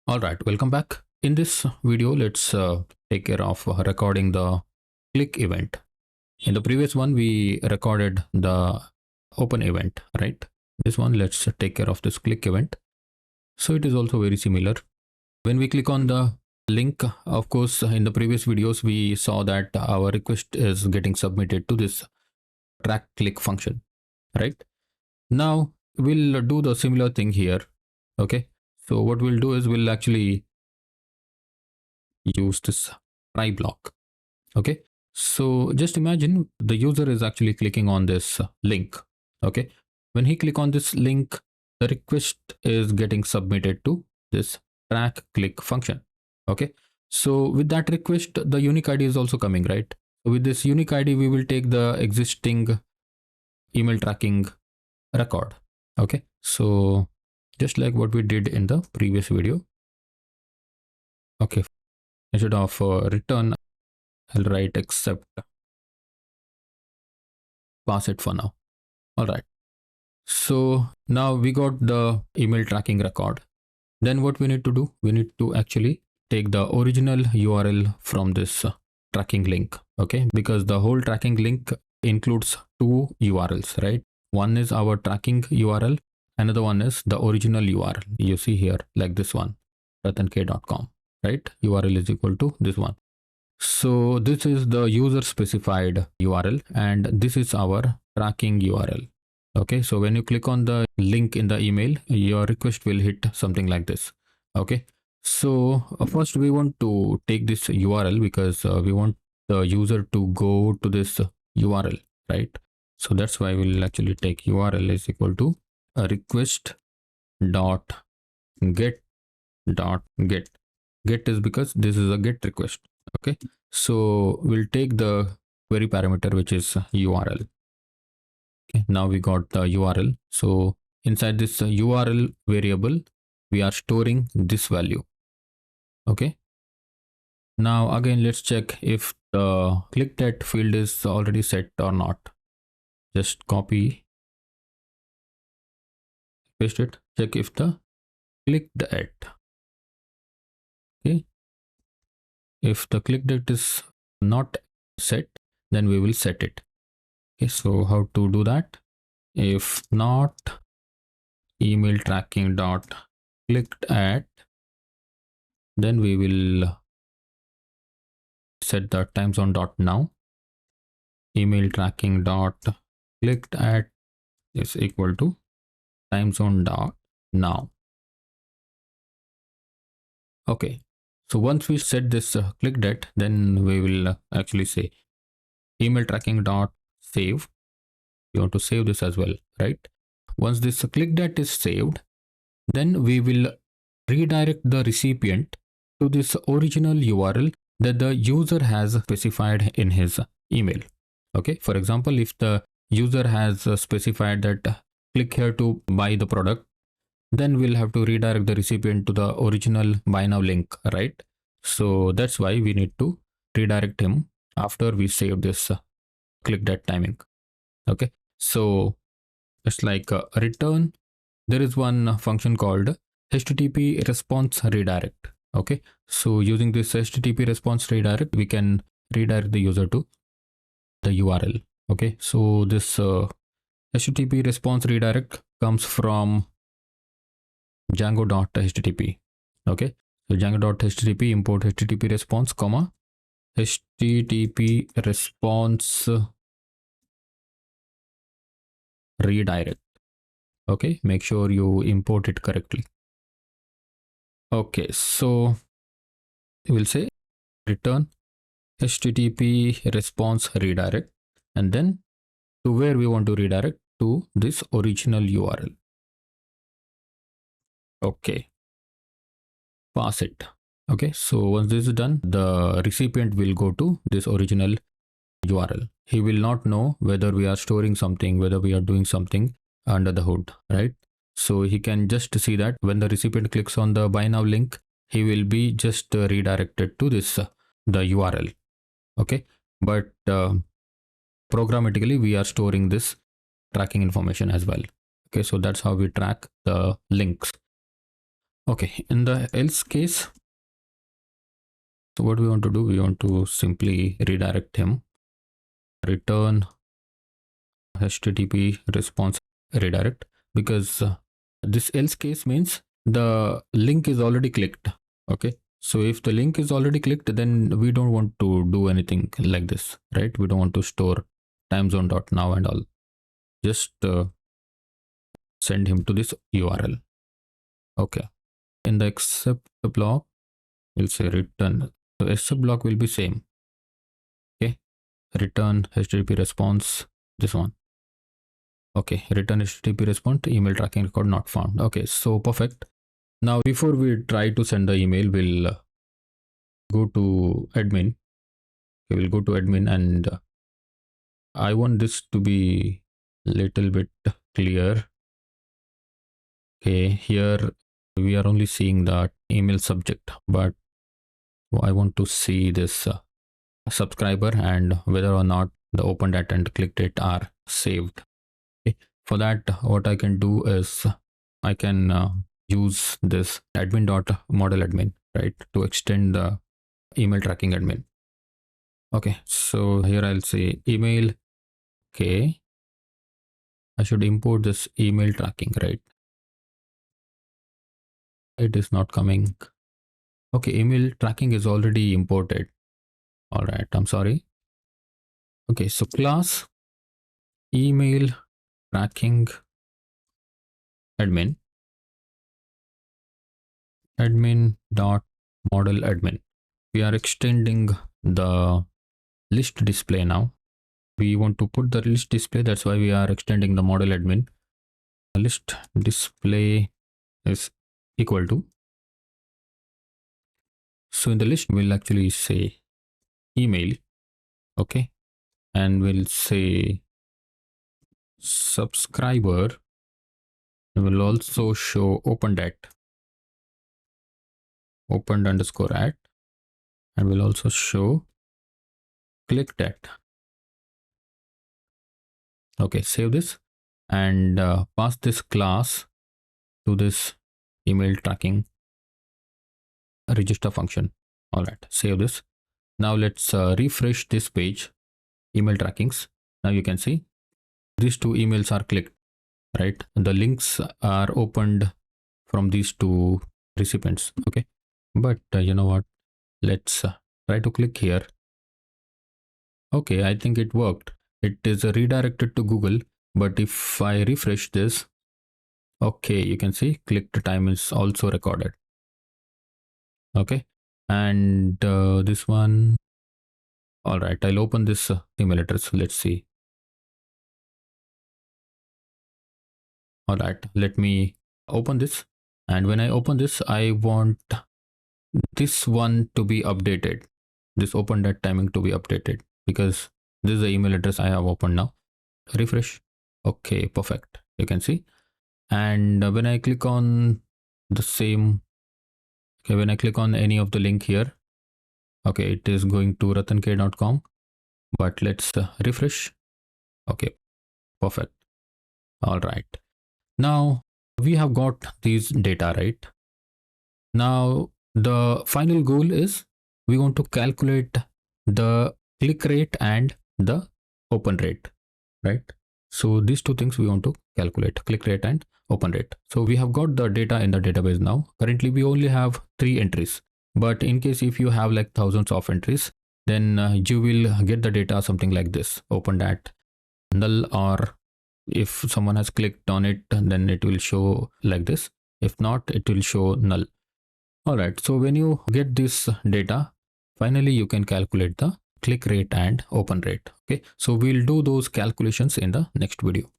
All right, welcome back. In this video, let's take care of recording the click event. In the previous one, we recorded the open event, right? This one, let's take care of this click event. So it is also very similar. When we click on the link, of course, in the previous videos, we saw that our request is getting submitted to this track click function, right? Now we'll do the similar thing here. Okay. So what we'll do is we'll actually use this try block. Okay, so just imagine the user is actually clicking on this link. Okay, when he click on this link, the request is getting submitted to this track click function. Okay, so with that request, the unique ID is also coming, right? So with this unique ID, we will take the existing email tracking record. Okay, so just like what we did in the previous video. Okay, instead of return, I'll write accept, pass it for now. All right. So now we got the email tracking record. Then what we need to do? We need to actually take the original URL from this tracking link. Okay. Because the whole tracking link includes two URLs, right? One is our tracking URL. Another one is the original URL. You see here like this one, rathank.com, right? URL is equal to this one. So this is the user specified URL and this is our tracking URL. Okay, so when you click on the link in the email, your request will hit something like this. Okay, so first we want to take this URL because we want the user to go to this URL, right? So that's why we'll actually take URL is equal to a request dot get dot get. Get is because this is a get request. Okay, so we'll take the query parameter which is URL. Okay, now we got the URL. So inside this URL variable, we are storing this value. Okay. Now again, let's check if the click that field is already set or not. Just copy, paste it, check if the clicked at. Okay. If the click date is not set, then we will set it. Okay, so how to do that? If not email tracking dot clicked at, then we will set the time zone dot now. Email tracking dot clicked at is equal to time zone dot now. Okay, so once we set this click date, then we will actually say email tracking dot save. You want to save this as well, right? Once this click date is saved, then we will redirect the recipient to this original URL that the user has specified in his email. Okay, for example, if the user has specified that click here to buy the product, then we'll have to redirect the recipient to the original buy now link, right? So that's why we need to redirect him after we save this click that timing. Okay, so it's like return. There is one function called HTTP response redirect. Okay, so using this HTTP response redirect, we can redirect the user to the URL. Okay, so this HTTP response redirect comes from Django.http. Okay, so Django.http import HTTP response, comma HTTP response redirect. Okay, make sure you import it correctly. Okay, so we'll say return HTTP response redirect, and then to where we want to redirect, to this original URL. Okay, pass it. Okay, so once this is done, the recipient will go to this original URL. He will not know whether we are storing something, whether we are doing something under the hood, right? So he can just see that when the recipient clicks on the buy now link, he will be just redirected to this the URL. Okay, but programmatically we are storing this tracking information as well. Okay, so that's how we track the links. Okay, in the else case, so what we want to do, we want to simply redirect him, return HTTP response redirect, because this else case means the link is already clicked. Okay, so if the link is already clicked, then we don't want to do anything like this, right? We don't want to store timezone.now and all. Just send him to this URL. Okay, in the accept block, we'll say return. So accept block will be same. Okay, return HTTP response, this one. Okay, return HTTP response, email tracking record not found. Okay, so perfect. Now before we try to send the email, we'll go to admin. Okay, we'll go to admin, and I want this to be little bit clear. Okay, here we are only seeing the email subject, but I want to see this subscriber and whether or not the open data and click date are saved. Okay. For that, what I can do is I can use this admin.model admin, right, to extend the email tracking admin. Okay, so here I'll say email. Okay, I should import this email tracking, right? It is not coming. Okay, email tracking is already imported. All right, I'm sorry. Okay, so class email tracking admin dot model admin. We are extending the list display now. We want to put the list display, that's why we are extending the model admin. List display is equal to, so in the list we'll actually say email. Okay, and we'll say subscriber. Will also show opened underscore at, and will also show clicked at. Okay, save this and pass this class to this email tracking register function. All right, save this. Now let's refresh this page, email trackings. Now you can see these two emails are clicked, right? The links are opened from these two recipients. Okay, but you know what? Let's try to click here. Okay, I think it worked. It is redirected to Google, but if I refresh this, okay, you can see clicked time is also recorded. Okay, and this one. All right, I'll open this email address. Let's see. All right, let me open this. And when I open this, I want this one to be updated. This open that timing to be updated, because this is the email address I have opened now. Refresh. Okay, perfect. You can see. And when I click on the same, okay, when I click on any of the link here, okay, it is going to ratankh.com, but let's refresh. Okay, perfect. All right. Now we have got these data, right? Now the final goal is we want to calculate the click rate and the open rate, right? So these two things we want to calculate, click rate and open rate. So we have got the data in the database now. Currently we only have 3 entries, but in case if you have like thousands of entries, then you will get the data something like this, open at null, or if someone has clicked on it, then it will show like this. If not, it will show null. All right, so when you get this data, finally you can calculate the click rate and open rate. Okay, so we'll do those calculations in the next video.